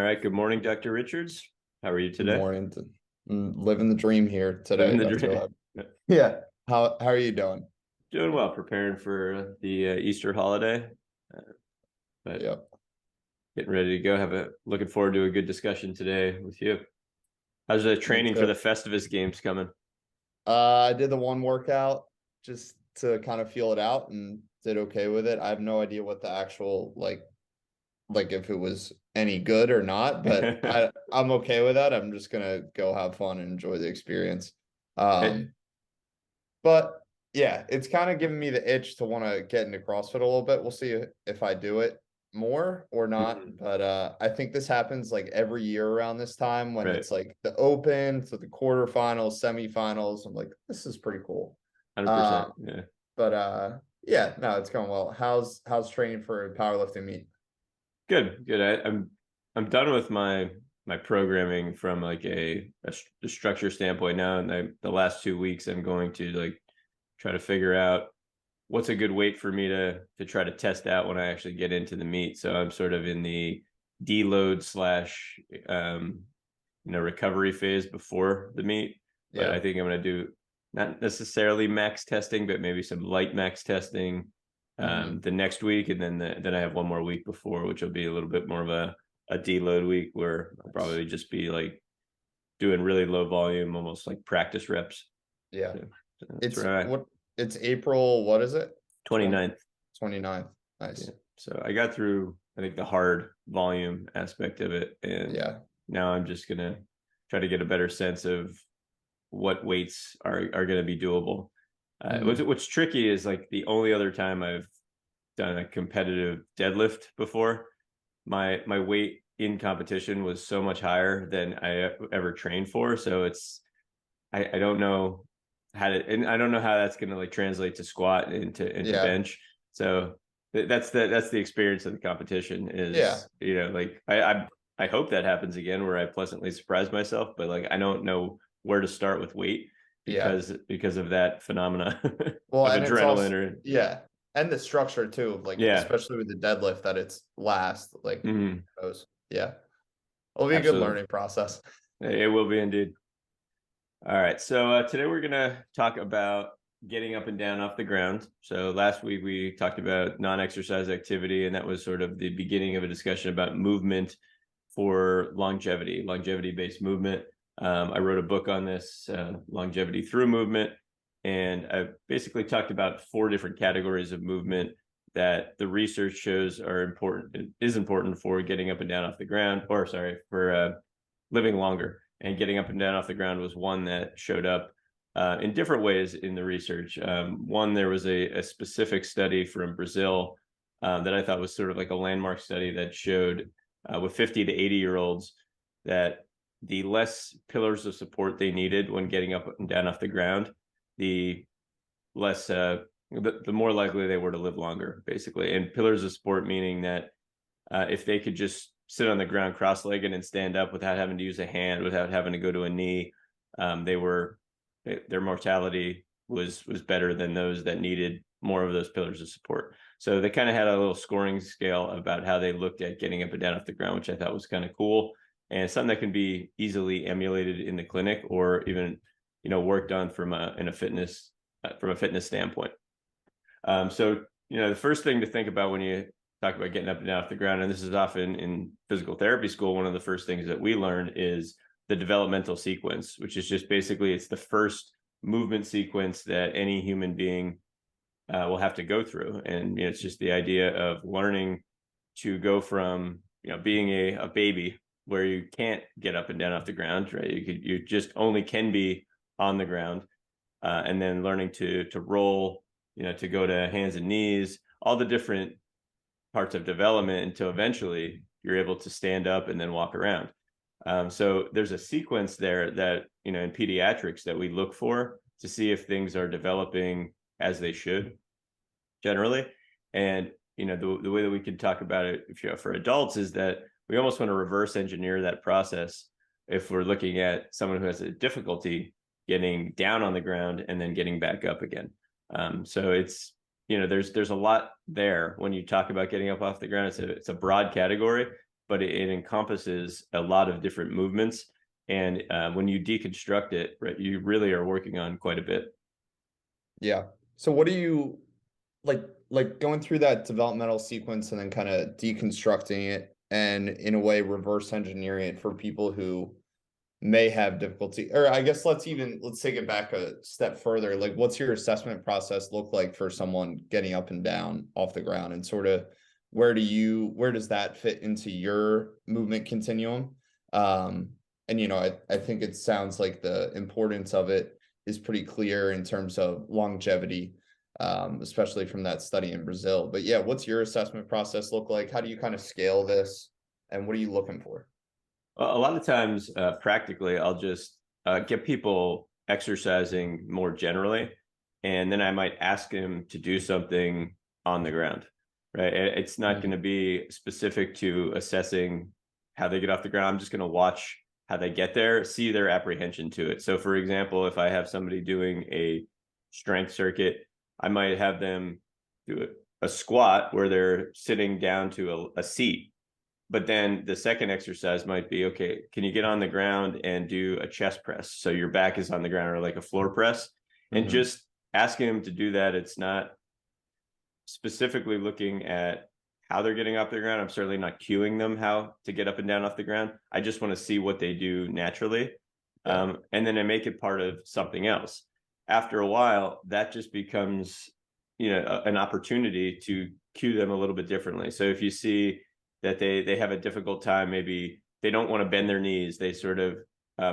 All right. Good morning, Dr. Richards. How are you Good today? morning. Living the dream here Living today, the Dr. dream. Leib. Yeah. How are you doing? Doing well, preparing for the Easter holiday, uh, but Yep. getting ready to go. Looking forward to a good discussion today with you. How's the Me training for too. the Festivus games coming? I did the one workout just to kind of feel it out and did okay with it. I have no idea what the actual like if it was any good or not, but I'm okay with that. I'm just gonna go have fun and enjoy the experience. Hey, Um, but yeah, it's kind of giving me the itch to want to get into CrossFit a little bit. We'll see if I do it more or not. mhm, But I think this happens like every year around this time when right, it's like the open to the quarterfinals, semifinals. I'm like, this is pretty cool. 100%. Um, Yeah, but yeah, no, it's going well. How's training for a powerlifting meet? good, good. I'm done with my programming from like a structure standpoint now, and the last 2 weeks I'm going to like try to figure out what's a good weight for me to try to test out when I actually get into the meet. So I'm sort of in the deload slash recovery phase before the meet. But I Yeah. think I'm going to do not necessarily max testing, but maybe some light max testing Hmm. the next week, and then I have one more week before, which will be a little bit more of a deload week where I'll Nice. probably just be like doing really low volume, almost like practice reps. Yeah. So that's It's where I what it's April, what is it? 20 29th. 29th. Yeah. Nice. So I got through, I think, the hard volume aspect of it. And Yeah. now I'm just going to try to get a better sense of what weights are going to be doable. Hmm. What's tricky is like the only other time I've done a competitive deadlift before, my weight in competition was so much higher than I ever trained for. So I don't know and I don't know how that's going to like translate to squat into Yeah. bench. So that's the experience of the competition Yeah. is, like I hope that happens again where I pleasantly surprise myself, but like I don't know where to start with weight Yeah. because of that phenomena Well, of and it's also adrenaline or yeah, and the structure too, like yeah. especially with the deadlift that it's last, like Mhm. goes. Yeah. It'll be a good Absolutely. learning process. It will be indeed. All right. So today we're going to talk about getting up and down off the ground. So last week we talked about non-exercise activity, and that was sort of the beginning of a discussion about movement for longevity-based movement. I wrote a book on this, longevity through movement, and I basically talked about 4 different categories of movement that the research shows is important for getting up and down off the ground, or sorry, for living longer. And getting up and down off the ground was one that showed up in different ways in the research. One, there was a specific study from Brazil that I thought was sort of like a landmark study that showed with 50 to 80-year-olds that the less pillars of support they needed when getting up and down off the ground, the less, the more likely they were to live longer, basically. And pillars of support meaning that if they could just sit on the ground cross-legged and stand up without having to use a hand, without having to go to a knee, their mortality was better than those that needed more of those pillars of support. So they kind of had a little scoring scale about how they looked at getting up and down off the ground, which I thought was kind of cool and something that can be easily emulated in the clinic or even worked on from a fitness standpoint. So the first thing to think about when you talk about getting up and down off the ground, and this is often in physical therapy school, one of the first things that we learn is the developmental sequence, which is just basically it's the first movement sequence that any human being will have to go through, and it's just the idea of learning to go from being a baby where you can't get up and down off the ground, right? You just only can be on the ground, and then learning to roll, to go to hands and knees, all the different parts of development until eventually you're able to stand up and then walk around. So there's a sequence there that, in pediatrics that we look for to see if things are developing as they should generally. And, the way that we could talk about it for adults is that we almost want to reverse engineer that process if we're looking at someone who has a difficulty getting down on the ground and then getting back up again. So it's, there's a lot there when you talk about getting up off the ground. It's a broad category, but it encompasses a lot of different movements. And when you deconstruct it, right, you really are working on quite a bit. Yeah. So what do you like going through that developmental sequence and then kind of deconstructing it and in a way reverse engineering it for people who may have difficulty, or I guess let's take it back a step further. Like, what's your assessment process look like for someone getting up and down off the ground, and sort of where does that fit into your movement continuum? And I think it sounds like the importance of it is pretty clear in terms of longevity, especially from that study in Brazil. But yeah, what's your assessment process look like? How do you kind of scale this, and what are you looking for? A lot of times, practically, I'll just get people exercising more generally, and then I might ask them to do something on the ground, right? It's not going to be specific to assessing how they get off the ground. I'm just going to watch how they get there, see their apprehension to it. So, for example, if I have somebody doing a strength circuit, I might have them do a squat where they're sitting down to a seat. But then the second exercise might be, okay, can you get on the ground and do a chest press? So your back is on the ground, or like a floor press, and just asking them to do that. It's not specifically looking at how they're getting off the ground. I'm certainly not cueing them how to get up and down off the ground. I just want to see what they do naturally. And then I make it part of something else. After a while, that just becomes, an opportunity to cue them a little bit differently. So if you see that they have a difficult time, maybe they don't want to bend their knees, they sort of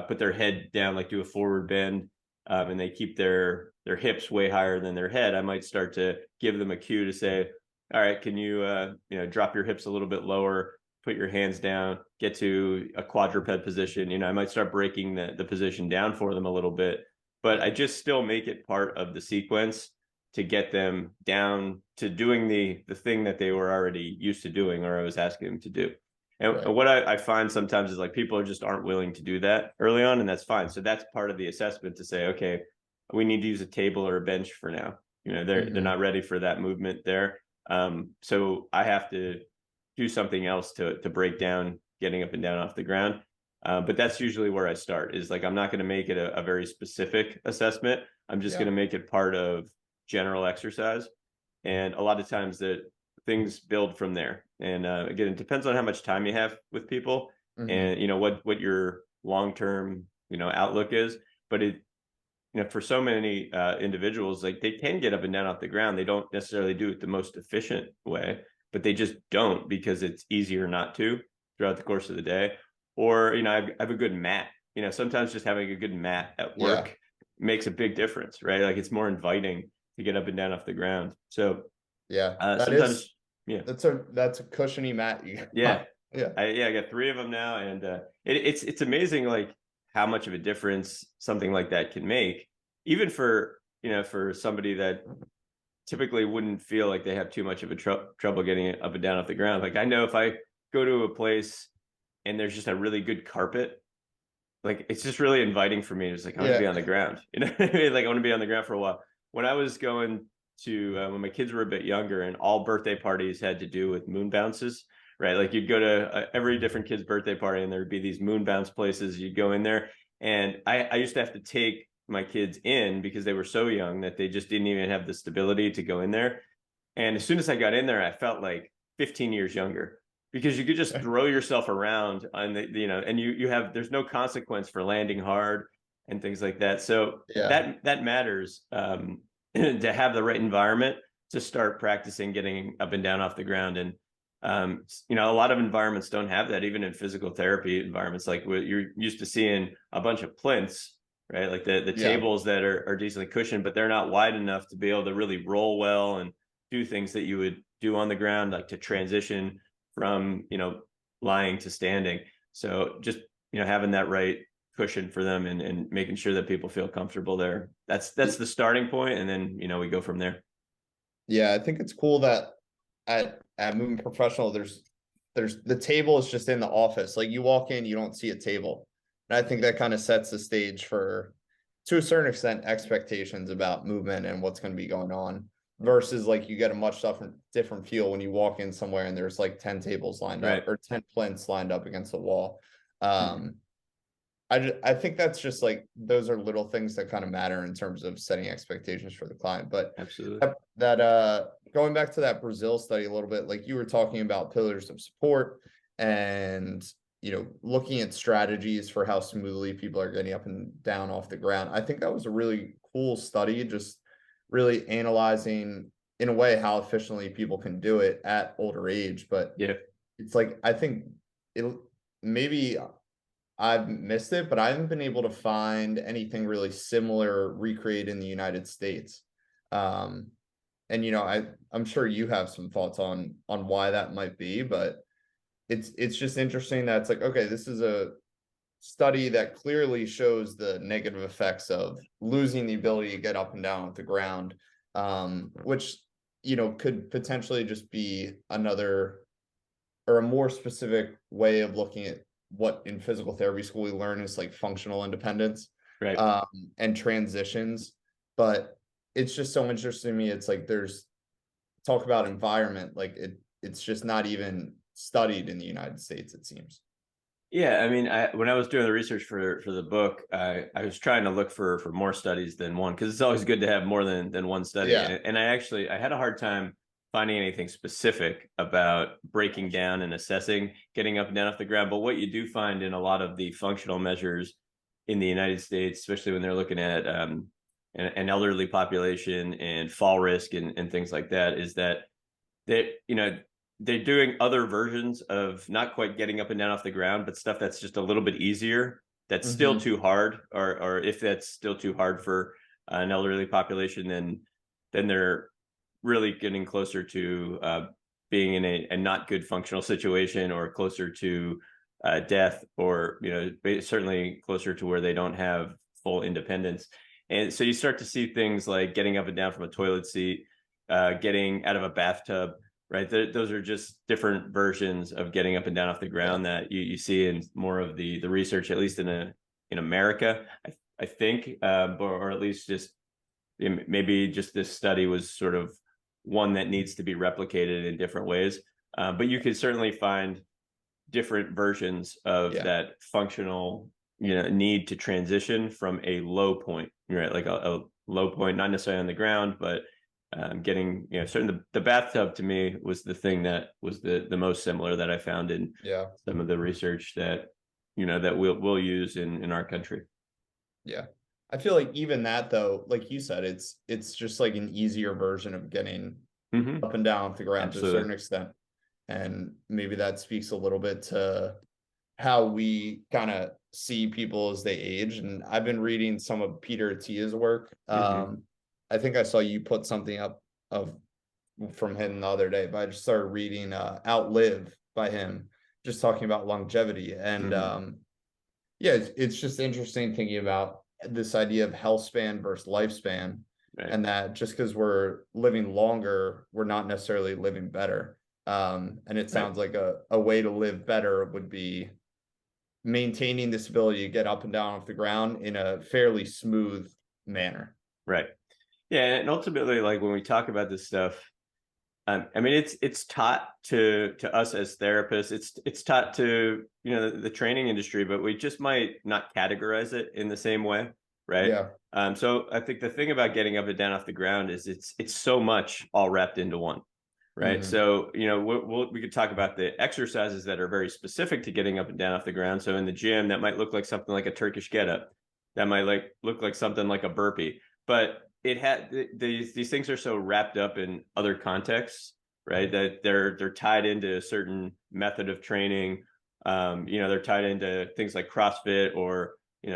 put their head down, like do a forward bend, and they keep their hips way higher than their head, I might start to give them a cue to say, all right, can you drop your hips a little bit lower, put your hands down, get to a quadruped position. I might start breaking the position down for them a little bit, but I just still make it part of the sequence to get them down to doing the thing that they were already used to doing, or I was asking them to do. And what I find sometimes is like people just aren't willing to do that early on, and that's fine. So that's part of the assessment to say, okay, we need to use a table or a bench for now. They're not ready for that movement there. So I have to do something else to break down getting up and down off the ground. But that's usually where I start, is like, I'm not going to make it a very specific assessment. I'm just going to make it part of general exercise. And a lot of times that things build from there. And again, it depends on how much time you have with people and, what your long-term, outlook is. But for so many individuals, like they can get up and down off the ground. They don't necessarily do it the most efficient way, but they just don't, because it's easier not to throughout the course of the day. Or, I have a good mat. Sometimes just having a good mat at work makes a big difference, right? Like it's more inviting to get up and down off the ground. So sometimes, that's a cushiony mat. Yeah. I got 3 of them now, and it's amazing, like how much of a difference something like that can make, even for somebody that typically wouldn't feel like they have too much of a trouble getting up and down off the ground. Like I know if I go to a place and there's just a really good carpet, like it's just really inviting for me. It's like I want to be on the ground, Like I want to be on the ground for a while. When I was going to when my kids were a bit younger, and all birthday parties had to do with moon bounces, right? Like you'd go to every different kid's birthday party, and there'd be these moon bounce places. You'd go in there, and I used to have to take my kids in because they were so young that they just didn't even have the stability to go in there. And as soon as I got in there, I felt like 15 years younger, because you could just throw yourself around on and you have, there's no consequence for landing hard and things like that. So that matters, to have the right environment to start practicing getting up and down off the ground. And a lot of environments don't have that, even in physical therapy environments. Like you're used to seeing a bunch of plinths, right? Like the tables that are decently cushioned, but they're not wide enough to be able to really roll well and do things that you would do on the ground, like to transition from lying to standing. So just having that right cushion for them, and making sure that people feel comfortable there. That's the starting point, and then we go from there. Yeah, I think it's cool that at Movement Professional, there's the table is just in the office. Like you walk in, you don't see a table. And I think that kind of sets the stage for, to a certain extent, expectations about movement and what's going to be going on. versus like you get a much different feel when you walk in somewhere and there's like 10 tables lined Right. up or 10 plinths lined up against the wall. Mhm. I think that's just like those are little things that kind of matter in terms of setting expectations for the client. But Absolutely. going back to that Brazil study a little bit, like you were talking about pillars of support and looking at strategies for how smoothly people are getting up and down off the ground. I think that was a really cool study, just really analyzing in a way how efficiently people can do it at older age. But Yeah. it's like I think it maybe I've missed it, but I haven't been able to find anything really similar recreated in the United States. Um, and I'm sure you have some thoughts on why that might be, but it's just interesting that it's like, okay, this is a study that clearly shows the negative effects of losing the ability to get up and down with the ground, which could potentially just be another or a more specific way of looking at what in physical therapy school we learn is like functional independence Right. um, and transitions. But it's just so interesting to me. It's like there's talk about environment, like it's just not even studied in the United States, it seems. Yeah, I mean, when I was doing the research for the book, I was trying to look for more studies than one because it's always good to have more than one study. Yeah. And I had a hard time finding anything specific about breaking down and assessing getting up and down off the ground. But what you do find in a lot of the functional measures in the United States, especially when they're looking at an elderly population and fall risk and things like that, is that they they're doing other versions of not quite getting up and down off the ground, but stuff that's just a little bit easier. That's still Hmm. too hard, or if that's still too hard for an elderly population, then they're really getting closer to being in a not good functional situation, or closer to death, or certainly closer to where they don't have full independence. And so you start to see things like getting up and down from a toilet seat, getting out of a bathtub, right? Those are just different versions of getting up and down off the Yeah. ground that you see in more of the research, at least in America, I think, or at least just maybe just this study was sort of one that needs to be replicated in different ways. But you could certainly find different versions of Yeah. that functional need to transition from a low point, right? Like a low point, not necessarily on the ground, but getting certainly the bathtub to me was the thing that was the most similar that I found in Yeah. some of the research that that we'll use in our country. Yeah. I feel like even that though, like you said, it's just like an easier version of getting Hmm. up and down off the ground to a certain Absolutely. extent. And maybe that speaks a little bit to how we kind of see people as they age. And I've been reading some of Peter Attia's work. Hmm. I think I saw you put something up of from him the other day, but I just started reading Outlive by him, just talking about longevity. And Hmm. yeah, it's just interesting thinking about this idea of health span versus lifespan, Right. and that just because we're living longer, we're not necessarily living better. And it Right. sounds like a way to live better would be maintaining this ability to get up and down off the ground in a fairly smooth manner. Right. Yeah, and ultimately, like when we talk about this stuff, I mean, it's taught to us as therapists. It's taught to the training industry, but we just might not categorize it in the same way, right? Yeah. So I think the thing about getting up and down off the ground is it's so much all wrapped into one, right? Hmm. So we could talk about the exercises that are very specific to getting up and down off the ground. So in the gym, that might look like something like a Turkish get up. That might look like something like a burpee, but it had these things are so wrapped up in other contexts, right? That they're tied into a certain method of training. They're tied into things like CrossFit or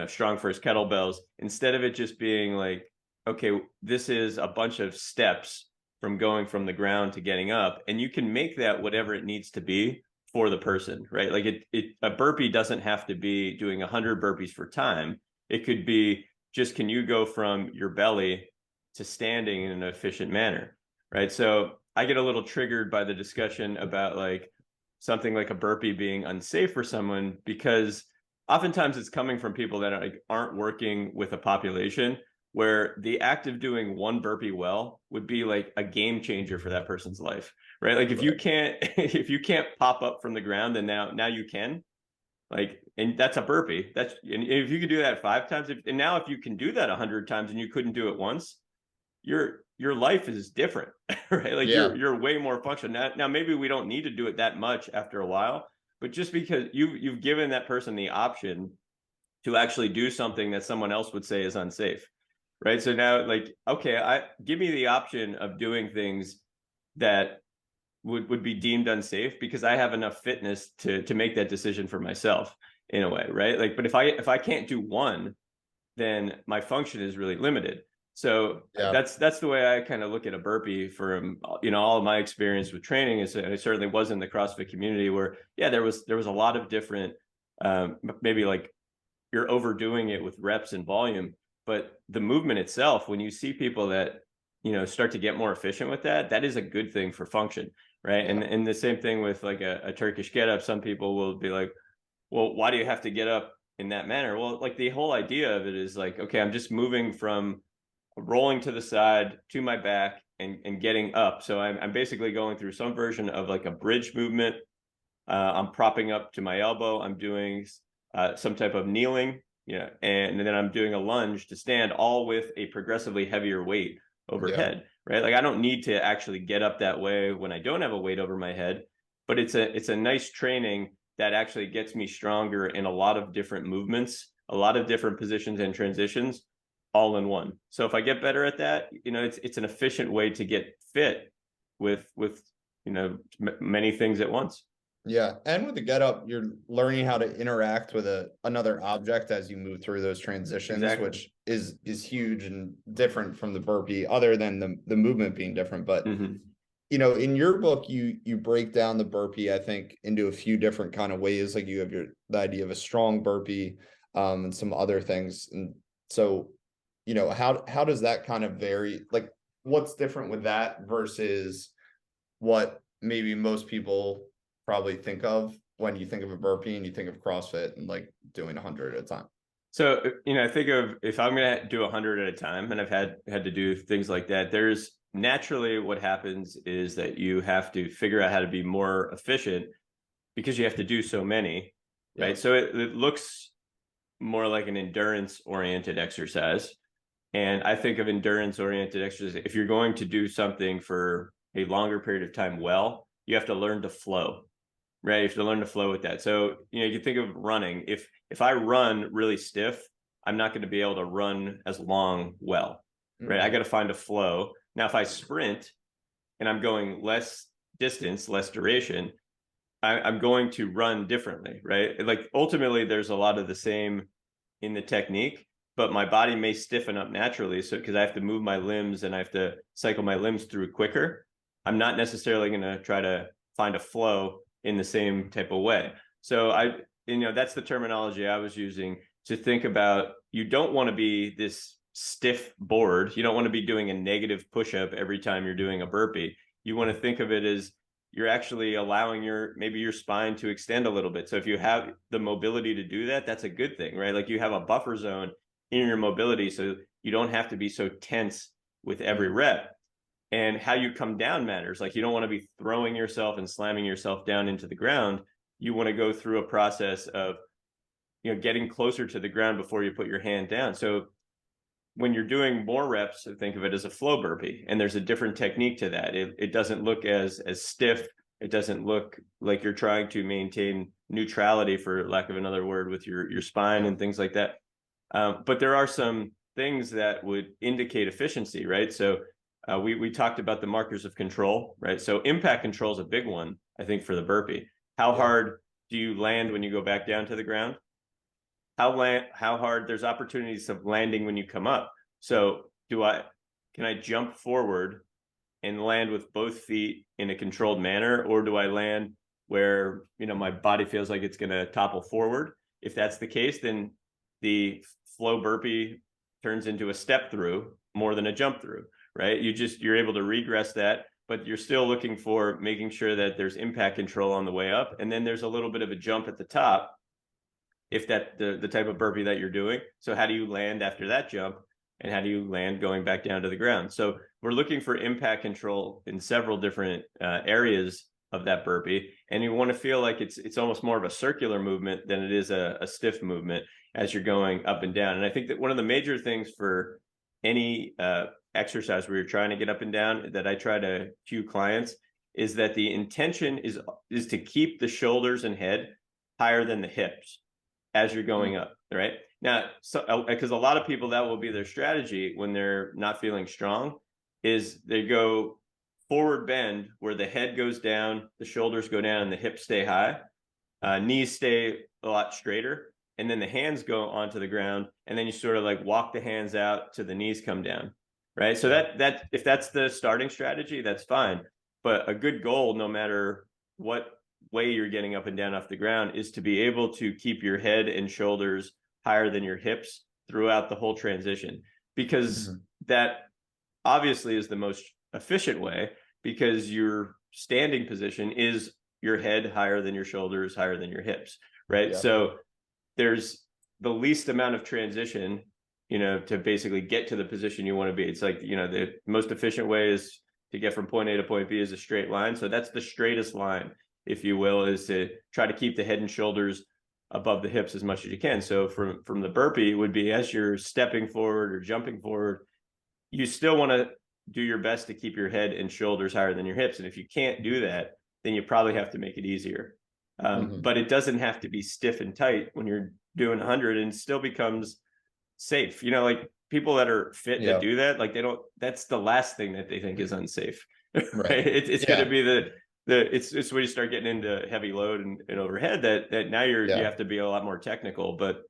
strong first kettlebells. Instead of it just being like, okay, this is a bunch of steps from going from the ground to getting up, and you can make that whatever it needs to be for the person, right? Like a burpee doesn't have to be doing 100 burpees for time. It could be just, can you go from your belly to standing in an efficient manner, right? So I get a little triggered by the discussion about like something like a burpee being unsafe for someone, because oftentimes it's coming from people that aren't working with a population where the act of doing one burpee well would be like a game changer for that person's life, right? Like if you can't if you can't pop up from the ground, then now you can, like, and that's a burpee. That's, and if you could do that 5 times, and now if you can do that 100 times and you couldn't do it once, your life is different, right? Like Yeah. you're way more functional. Now maybe we don't need to do it that much after a while, but just because you've given that person the option to actually do something that someone else would say is unsafe, right? So now, like, okay, I give me the option of doing things that would be deemed unsafe because I have enough fitness to make that decision for myself in a way, right? Like, but if I can't do one, then my function is really limited. So Yeah. that's the way I kind of look at a burpee from, all of my experience with training. Is I certainly was in the CrossFit community where, yeah, there was a lot of different, maybe like you're overdoing it with reps and volume, but the movement itself, when you see people that, start to get more efficient with that, that is a good thing for function, right? Yeah. And the same thing with like a Turkish get up. Some people will be like, well, why do you have to get up in that manner? Well, like the whole idea of it is like, okay, I'm just moving from rolling to the side to my back and getting up. So I'm basically going through some version of like a bridge movement. I'm propping up to my elbow. I'm doing some type of kneeling, and then I'm doing a lunge to stand, all with a progressively heavier weight Yeah. overhead, right? Like I don't need to actually get up that way when I don't have a weight over my head, but it's a nice training that actually gets me stronger in a lot of different movements, a lot of different positions and transitions, all in one. So if I get better at that, it's an efficient way to get fit with many things at once. Yeah. And with the get up, you're learning how to interact with another object as you move through those transitions, Exactly. which is huge and different from the burpee, other than the movement being different. But Mm-hmm. in your book, you break down the burpee, I think, into a few different kind of ways. Like you have the idea of a strong burpee, and some other things. And so, how does that kind of vary? Like, what's different with that versus what maybe most people probably think of when you think of a burpee and you think of CrossFit and like doing 100 at a time? So, I think of, if I'm going to do 100 at a time, and I've had to do things like that, there's naturally what happens is that you have to figure out how to be more efficient because you have to do so many, Yeah. right? So it looks more like an endurance oriented exercise. And I think of endurance oriented exercise, if you're going to do something for a longer period of time, well, you have to learn to flow, right? You have to learn to flow with that. So, you can think of running. If I run really stiff, I'm not going to be able to run as long well, right? I got to find a flow. Now, if I sprint and I'm going less distance, less duration, I'm going to run differently, right? Like ultimately, there's a lot of the same in the technique, but my body may stiffen up naturally. So because I have to move my limbs and I have to cycle my limbs through quicker, I'm not necessarily going to try to find a flow in the same type of way. So that's the terminology I was using to think about. You don't want to be this stiff board. You don't want to be doing a negative push-up every time you're doing a burpee. You want to think of it as you're actually allowing maybe your spine to extend a little bit. So if you have the mobility to do that, that's a good thing, right? Like you have a buffer zone in your mobility, so you don't have to be so tense with every rep. And how you come down matters. Like you don't want to be throwing yourself and slamming yourself down into the ground. You want to go through a process of, getting closer to the ground before you put your hand down. So when you're doing more reps, think of it as a flow burpee, and there's a different technique to that. It doesn't look as stiff. It doesn't look like you're trying to maintain neutrality, for lack of another word, with your spine and things like that. But there are some things that would indicate efficiency, right? So we talked about the markers of control, right? So impact control is a big one, I think, for the burpee. How hard do you land when you go back down to the ground? How hard, there's opportunities of landing when you come up. So can I jump forward and land with both feet in a controlled manner, or do I land where my body feels like it's going to topple forward? If that's the case, then the flow burpee turns into a step through more than a jump through, right? You're able to regress that, but you're still looking for making sure that there's impact control on the way up, and then there's a little bit of a jump at the top if that the type of burpee that you're doing. So how do you land after that jump? and how do you land going back down to the ground. So we're looking for impact control in several different areas of that burpee, and you want to feel like it's almost more of a circular movement than it is a stiff movement as you're going up and down. And I think that one of the major things for any exercise where you're trying to get up and down that I try to cue clients is that the intention is to keep the shoulders and head higher than the hips as you're going up, right? Now, so because a lot of people, that will be their strategy when they're not feeling strong, is they go forward bend where the head goes down, the shoulders go down, and the hips stay high, knees stay a lot straighter, and then the hands go onto the ground, and then you sort of like walk the hands out to the knees come down, right? So that if that's the starting strategy, that's fine. But a good goal, no matter what way you're getting up and down off the ground, is to be able to keep your head and shoulders higher than your hips throughout the whole transition, because that obviously is the most efficient way, because your standing position is your head higher than your shoulders, higher than your hips, right? So there's the least amount of transition, to basically get to the position you want to be. It's like, the most efficient way is to get from point A to point B is a straight line. So that's the straightest line, if you will, is to try to keep the head and shoulders above the hips as much as you can. So from the burpee would be, as you're stepping forward or jumping forward, you still want to do your best to keep your head and shoulders higher than your hips. And if you can't do that, then you probably have to make it easier. But it doesn't have to be stiff and tight when you're doing 100, and still becomes safe. Like people that are fit that do that, like that's the last thing that they think is unsafe. Right? It's going to be it's when you start getting into heavy load and overhead that now you have to be a lot more technical. But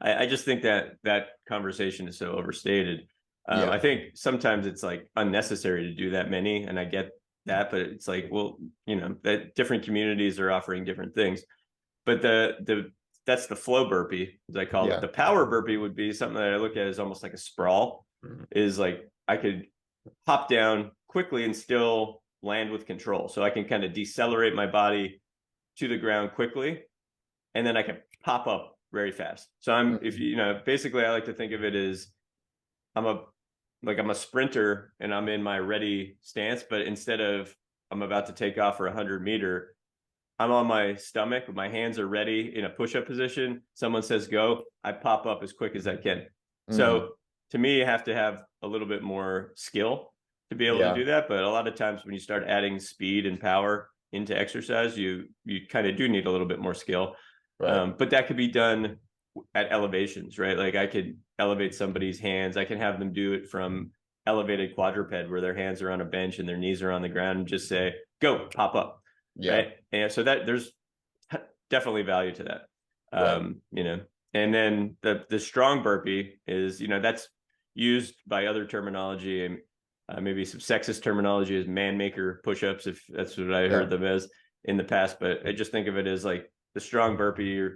I just think that conversation is so overstated. I think sometimes it's like unnecessary to do that many, and I get that, but it's like, well, that different communities are offering different things. But that's the flow burpee, as I call it. The power burpee would be something that I look at as almost like a sprawl. Is like I could hop down quickly and still land with control. So I can kind of decelerate my body to the ground quickly, and then I can pop up very fast. So basically I like to think of it as I'm a sprinter and I'm in my ready stance, but instead of I'm about to take off for 100-meter, I'm on my stomach, my hands are ready in a push-up position. Someone says go, I pop up as quick as I can. So to me, you have to have a little bit more skill to be able to do that. But a lot of times when you start adding speed and power into exercise, you kind of do need a little bit more skill. But that could be done at elevations, right? Like I could elevate somebody's hands. I can have them do it from elevated quadruped where their hands are on a bench and their knees are on the ground, and just say, go, pop up. Right. And so that there's definitely value to that. And then the strong burpee is, that's used by other terminology, and maybe some sexist terminology as man maker push-ups, if that's what I heard them as in the past. But I just think of it as like the strong burpee.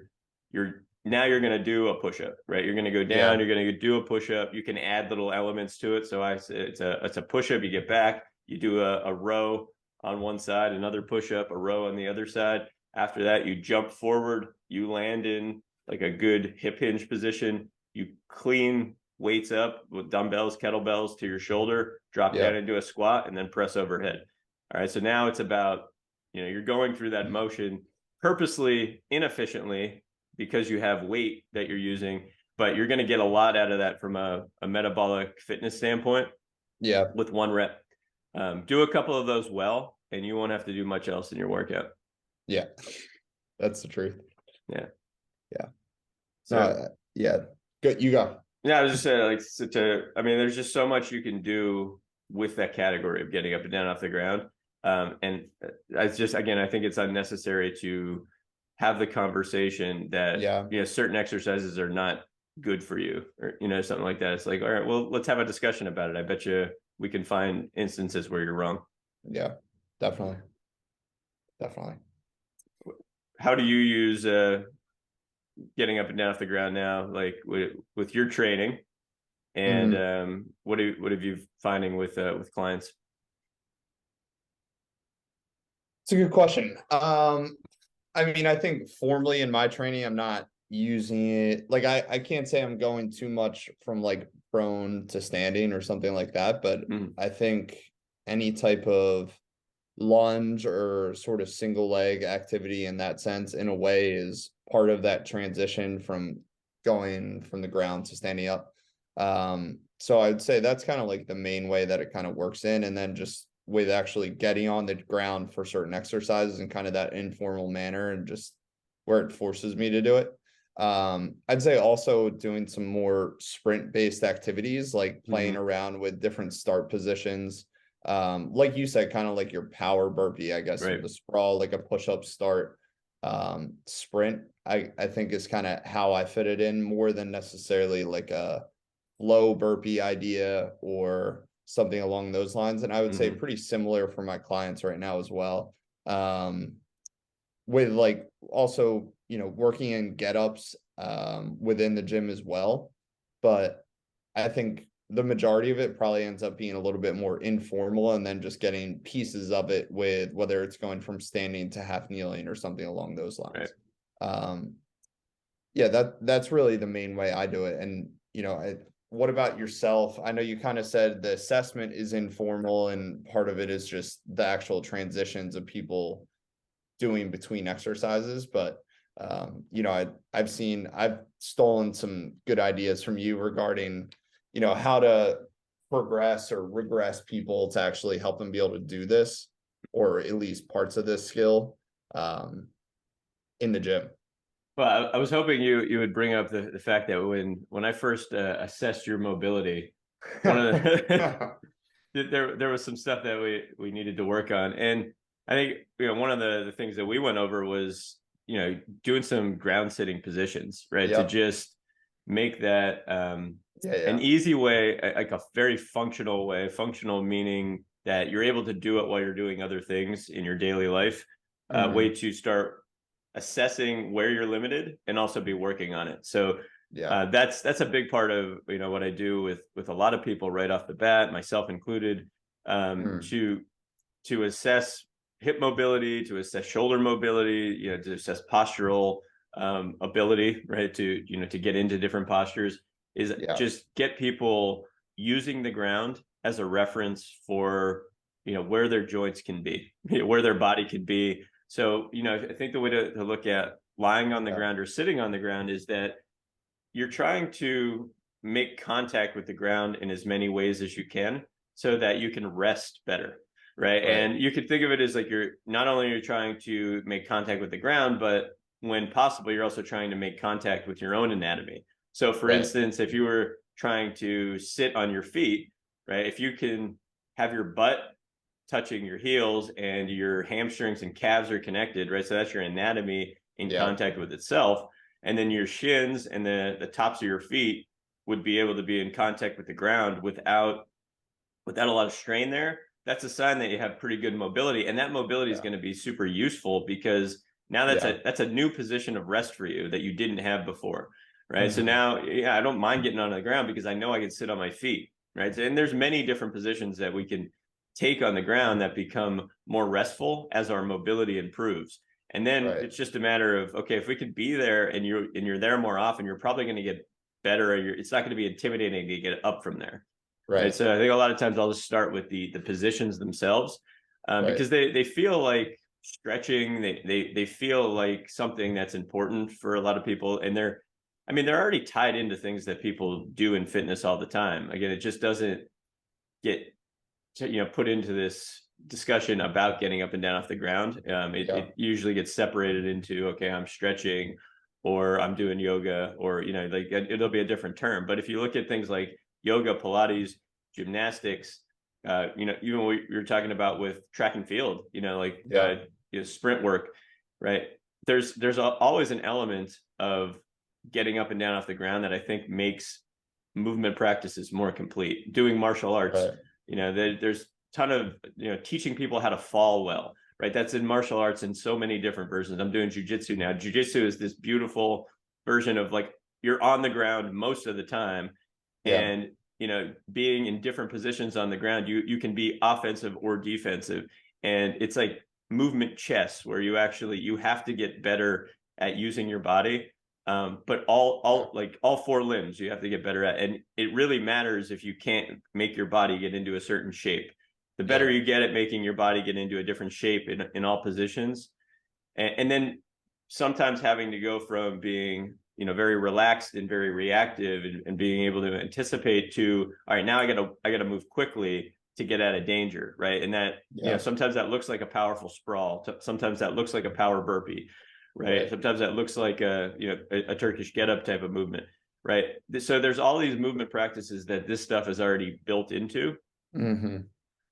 Now you're going to do a push-up, right? You're going to go down, you're going to do a push-up. You can add little elements to it. So it's a push-up, you get back, you do a row on one side, another push-up, a row on the other side. After that, you jump forward, you land in like a good hip hinge position. You clean weights up with dumbbells, kettlebells to your shoulder, drop down into a squat, and then press overhead. All right. So now it's about, you're going through that motion purposely, inefficiently, because you have weight that you're using, but you're going to get a lot out of that from a metabolic fitness standpoint. With one rep. Do a couple of those well, and you won't have to do much else in your workout. That's the truth. So good. You go. I was just saying, there's just so much you can do with that category of getting up and down off the ground. And I think it's unnecessary to have the conversation that certain exercises are not good for you, or something like that. It's like, all right, well, let's have a discussion about it. I bet you we can find instances where you're wrong. Definitely. How do you use getting up and down off the ground now, like with your training, and what have you finding with clients? It's a good question. I think formally in my training, I'm not using it like I can't say I'm going too much from like prone to standing or something like that, but Mhm. I think any type of lunge or sort of single leg activity in that sense, in a way, is part of that transition from going from the ground to standing up. So I'd say that's kind of like the main way that it kind of works in, and then just with actually getting on the ground for certain exercises in kind of that informal manner and just where it forces me to do it. I'd say also doing some more sprint based activities, like playing Mhm. around with different start positions, like you said, kind of like your power burpee, I guess, with Right. the sprawl, like a push-up start. Sprint, I think is kind of how I fit it in, more than necessarily like a low burpee idea or something along those lines. And I would say Mhm. pretty similar for my clients right now as well. With like also, working in get ups within the gym as well. But I think the majority of it probably ends up being a little bit more informal, and then just getting pieces of it, with whether it's going from standing to half kneeling or something along those Right. lines. Um, yeah, that's really the main way I do it. And what about yourself? I know you kind of said the assessment is informal, and part of it is just the actual transitions of people doing between exercises. But I've stolen some good ideas from you regarding how to progress or regress people to actually help them be able to do this, or at least parts of this skill, um, in the gym. Well, I was hoping you would bring up the fact that when I first assessed your mobility, one of the there was some stuff that we needed to work on, and I think one of the things that we went over was doing some ground sitting positions, right, to Yep. just make that Yeah, an yeah. easy way, like a very functional way. Functional meaning that you're able to do it while you're doing other things in your daily life. Way Hmm. to start assessing where you're limited and also be working on it. So Yeah. that's a big part of what I do with a lot of people right off the bat, myself included, Mm. to assess hip mobility, to assess shoulder mobility, to assess postural ability, right? To get into different postures, is Yeah. just get people using the ground as a reference for where their joints can be, where their body can be. So I think the way to look at lying on the Yeah. ground or sitting on the ground is that you're trying to make contact with the ground in as many ways as you can so that you can rest better, right? Right. And you could think of it as like you're not only are trying to make contact with the ground, but when possible you're also trying to make contact with your own anatomy. So for Right. instance, if you were trying to sit on your feet, right, if you can have your butt touching your heels and your hamstrings and calves are connected, right, so that's your anatomy in Yeah. contact with itself, and then your shins and the tops of your feet would be able to be in contact with the ground without a lot of strain there. That's a sign that you have pretty good mobility, and that mobility is Yeah. going to be super useful because now Yeah. that's a new position of rest for you that you didn't have before, right? So Hmm. now, yeah, I don't mind getting on the ground because I know I can sit on my feet, right? And there's many different positions that we can take on the ground that become more restful as our mobility improves. And then Right. it's just a matter of, okay, if we could be there and you're there more often, you're probably going to get better. It's not going to be intimidating to get up from there. Right. Right. So I think a lot of times I'll just start with the positions themselves, Right. because they feel like stretching. They feel like something that's important for a lot of people, and they're already tied into things that people do in fitness all the time. Again, it just doesn't get put into this discussion about getting up and down off the ground. Yeah. It usually gets separated into, okay, I'm stretching, or I'm doing yoga, or like it'll be a different term. But if you look at things like yoga, Pilates, gymnastics, even what you're talking about with track and field, like Yeah. sprint work, right? There's always an element of getting up and down off the ground that I think makes movement practices more complete. Doing martial arts, Right. there's a ton of teaching people how to fall well, right? That's in martial arts in so many different versions. I'm doing jujitsu now. Jujitsu is this beautiful version of like you're on the ground most of the time, Yeah. and being in different positions on the ground, you can be offensive or defensive, and it's like movement chess where you have to get better at using your body, But all four limbs you have to get better at. And it really matters if you can't make your body get into a certain shape. The better Yeah. you get at making your body get into a different shape in all positions. And then sometimes having to go from being, very relaxed and very reactive, and being able to anticipate to, all right, now I gotta move quickly to get out of danger, right? And that, Yeah. sometimes that looks like a powerful sprawl. Sometimes that looks like a power burpee, right? Right. Sometimes that looks like a Turkish get up type of movement, right? So there's all these movement practices that this stuff is already built into. Hmm.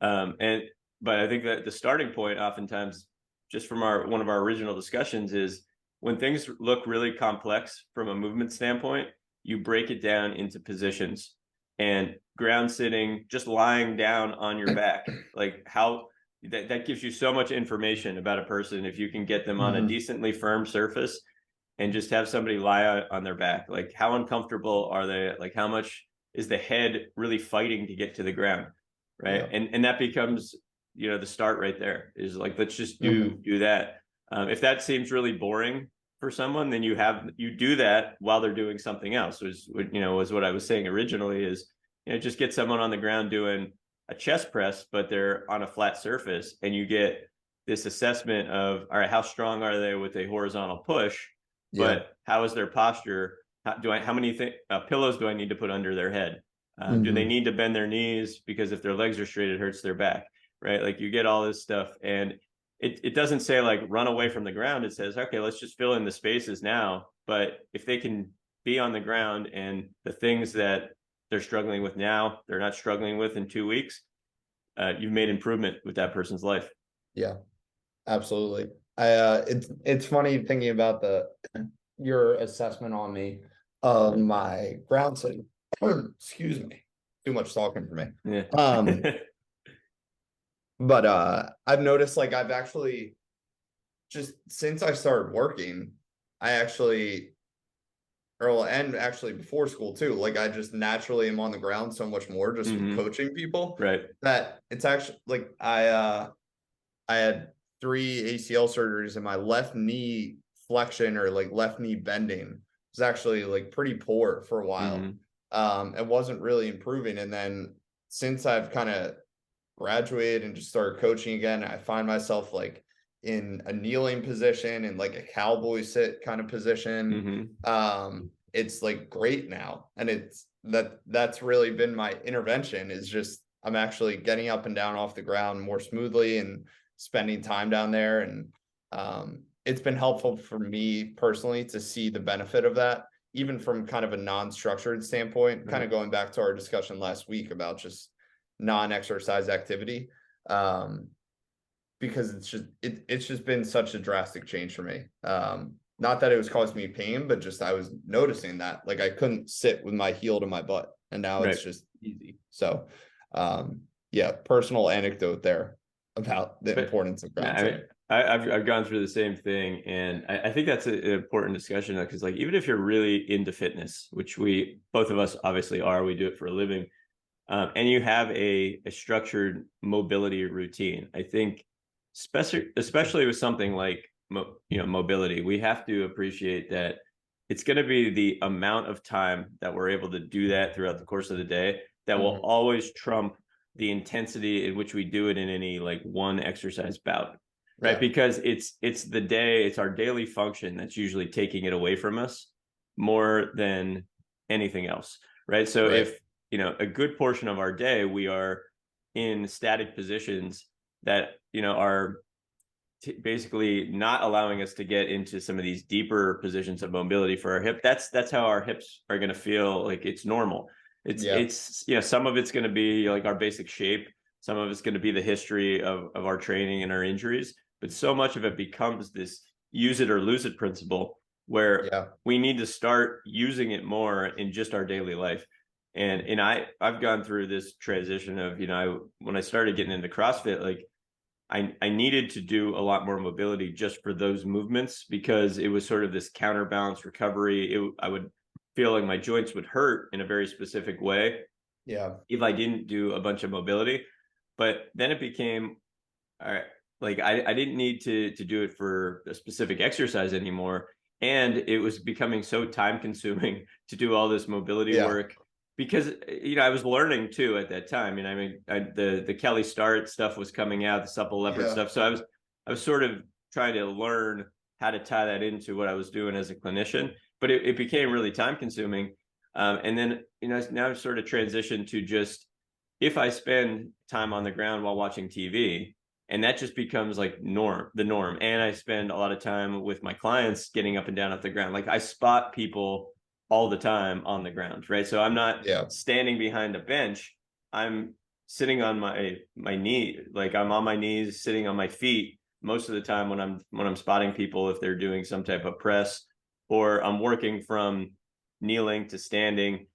And but I think that the starting point, oftentimes, just from one of our original discussions, is when things look really complex from a movement standpoint, you break it down into positions. And ground sitting, just lying down on your back, like how that gives you so much information about a person if you can get them on a Hmm. decently firm surface and just have somebody lie on their back. Like, how uncomfortable are they? Like, how much is the head really fighting to get to the ground? Right. Yeah. And that becomes, the start right there, is like, let's just Hmm. do that. If that seems really boring for someone, then you do that while they're doing something else, was what I was saying originally, is, just get someone on the ground doing a chest press, but they're on a flat surface, and you get this assessment of, all right, how strong are they with a horizontal push, Yeah. but how is their posture? How many pillows do I need to put under their head? Do they Hmm. need to bend their knees? Because if their legs are straight, it hurts their back, right? Like, you get all this stuff, and it doesn't say like run away from the ground. It says, okay, let's just fill in the spaces now. But if they can be on the ground, and the things that they're struggling with now, they're not struggling with in 2 weeks, you've made improvement with that person's life. Yeah. Absolutely. It's funny thinking about your assessment on me of my ground setting. Excuse me. Too much talking for me. Yeah. Um, but I've noticed like I've actually just since I started working, I actually and actually before school too, like I just naturally am on the ground so much more just with Hmm. coaching people Right. that it's actually like I had 3 ACL surgeries and my left knee flexion or like left knee bending was actually like pretty poor for a while. Hmm. It wasn't really improving. And then since I've kind of graduated and just started coaching again, I find myself like in a kneeling position and like a cowboy sit kind of position. Hmm. It's like great now. And that's really been my intervention is just I'm actually getting up and down off the ground more smoothly and spending time down there. And it's been helpful for me personally to see the benefit of that, even from kind of a non-structured standpoint, kind Right. of going back to our discussion last week about just non-exercise activity. Because it's just been such a drastic change for me. Not that it was causing me pain, but just I was noticing that like I couldn't sit with my heel to my butt, and now Right. it's just easy. So, yeah, personal anecdote there about the But importance of ground I, setting. I've gone through the same thing, and I think that's an important discussion, because like, even if you're really into fitness, which we both of us obviously are, we do it for a living, and you have a structured mobility routine, I think, especially with something like mobility, we have to appreciate that it's going to be the amount of time that we're able to do that throughout the course of the day that will Mhm. always trump the intensity in which we do it in any like one exercise bout, right? Yeah. Because it's our daily function that's usually taking it away from us more than anything else, right? So Right. if, a good portion of our day we are in static positions that, are basically not allowing us to get into some of these deeper positions of mobility for our hip, that's how our hips are going to feel like it's normal. Yeah. Some of it's going to be like our basic shape, some of it's going to be the history of our training and our injuries, but so much of it becomes this use it or lose it principle, where Yeah. we need to start using it more in just our daily life. And I've gone through this transition of, when I started getting into CrossFit, like, I needed to do a lot more mobility just for those movements, because it was sort of this counterbalance recovery. I would feel like my joints would hurt in a very specific way Yeah. if I didn't do a bunch of mobility. But then it became, all right, like, I didn't need to do it for a specific exercise anymore. and it was becoming so time consuming to do all this mobility Yeah. work because I was learning too at that time. And I mean, the Kelly Starrett stuff was coming out, the supple leopard Yeah. stuff. So I was sort of trying to learn how to tie that into what I was doing as a clinician, but it became really time consuming. And then now I've sort of transitioned to just, if I spend time on the ground while watching TV, and that just becomes like the norm. And I spend a lot of time with my clients getting up and down off the ground. Like I spot people all the time on the ground, right? So I'm not Yeah. standing behind a bench. I'm sitting on my knee, like I'm on my knees, sitting on my feet most of the time when I'm spotting people, if they're doing some type of press, or I'm working from kneeling to standing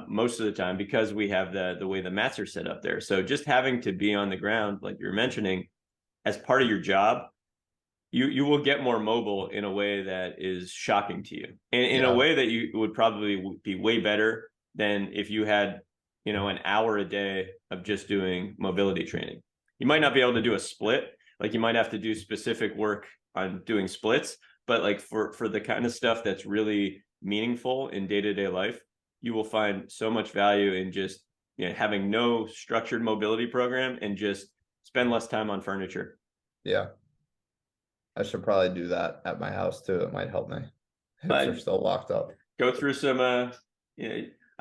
most of the time, because we have the way the mats are set up there. So just having to be on the ground, like you're mentioning, as part of your job, you will get more mobile in a way that is shocking to you, and in a Yeah. way that you would probably be way better than if you had an hour a day of just doing mobility training. You might not be able to do a split, like you might have to do specific work on doing splits, but like for the kind of stuff that's really meaningful in day-to-day life, you will find so much value in just having no structured mobility program and just spend less time on furniture. Yeah. I should probably do that at my house too. It might help me. Hips are But still locked up. go through some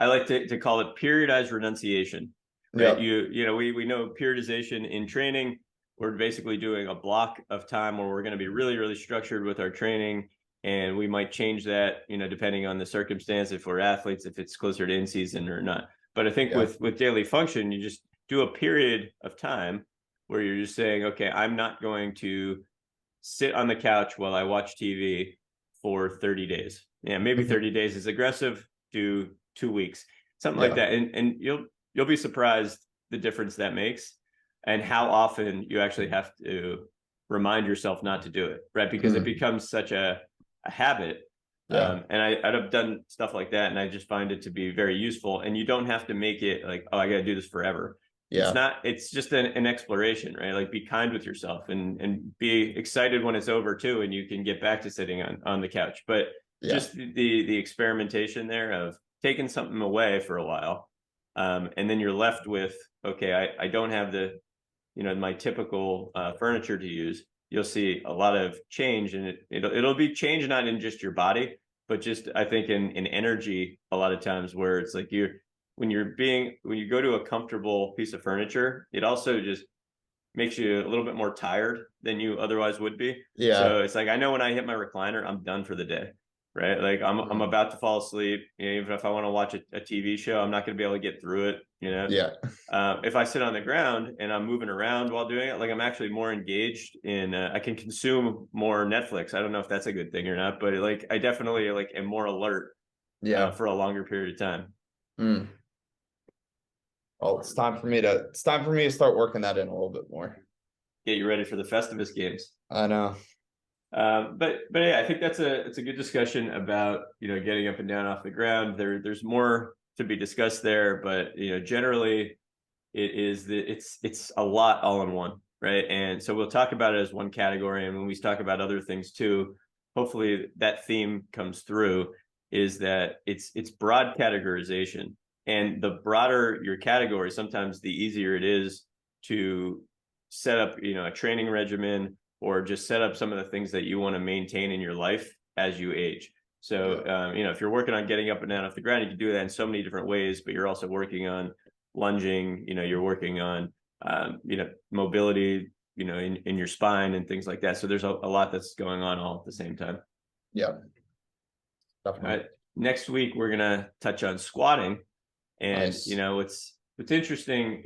I like to call it periodized renunciation, right? Yep. We know periodization in training. We're basically doing a block of time where we're going to be really, really structured with our training, and we might change that depending on the circumstance, if we're athletes, if it's closer to in season or not. But I think Yeah. with daily function, you just do a period of time where you're just saying, okay, I'm not going to sit on the couch while I watch TV for 30 days. Yeah, maybe 30 days is aggressive. Do 2 weeks, something like Yeah. that, and you'll be surprised the difference that makes, and how often you actually have to remind yourself not to do it, right? Because it Mm. becomes such a habit. Yeah. And I'd have done stuff like that, and I just find it to be very useful. And you don't have to make it like, oh, I got to do this forever. It's Yeah. not. It's just an exploration, right? Like be kind with yourself, and be excited when it's over too, and you can get back to sitting on the couch. But Yeah. just the experimentation there of taking something away for a while, and then you're left with, okay, I don't have the my typical furniture to use. You'll see a lot of change, and it'll be change not in just your body, but just I think in energy a lot of times, where it's like when you go to a comfortable piece of furniture, it also just makes you a little bit more tired than you otherwise would be. Yeah. So it's like I know when I hit my recliner, I'm done for the day, right? Like I'm Mm. about to fall asleep. Even if I want to watch a TV show, I'm not going to be able to get through it. Yeah. If I sit on the ground and I'm moving around while doing it, like I'm actually more engaged in. I can consume more Netflix. I don't know if that's a good thing or not, but like I definitely like am more alert Yeah. for a longer period of time. Mm. Well, it's time for me to start working that in a little bit more. Get you ready for the Festivus games. I know. But yeah, I think it's a good discussion about getting up and down off the ground. There's more to be discussed there, but generally it's a lot all in one, right? And so we'll talk about it as one category, and when we talk about other things too, hopefully that theme comes through, is that it's broad categorization, and the broader your category, sometimes the easier it is to set up a training regimen, or just set up some of the things that you want to maintain in your life as you age. So Yeah. if you're working on getting up and down off the ground, you can do that in so many different ways, but you're also working on lunging, you're working on mobility, in your spine and things like that. So there's a lot that's going on all at the same time. Yeah. All right. Definitely. Next week we're gonna touch on squatting. And Nice. what's interesting,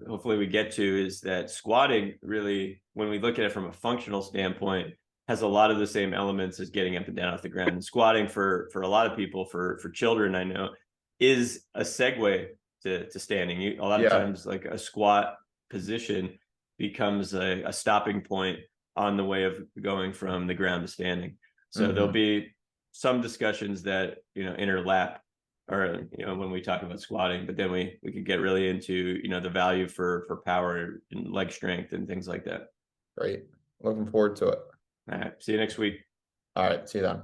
hopefully we get to, is that squatting really, when we look at it from a functional standpoint, has a lot of the same elements as getting up and down off the ground. And squatting for a lot of people, for children, I know, is a segue to standing. A lot of Yeah. times, like a squat position becomes a stopping point on the way of going from the ground to standing. So there'll Hmm. be some discussions that interlap, or when we talk about squatting, but then we could get really into the value for power and leg strength and things like that. Great. Looking forward to it. All right, see you next week. All right. See you then.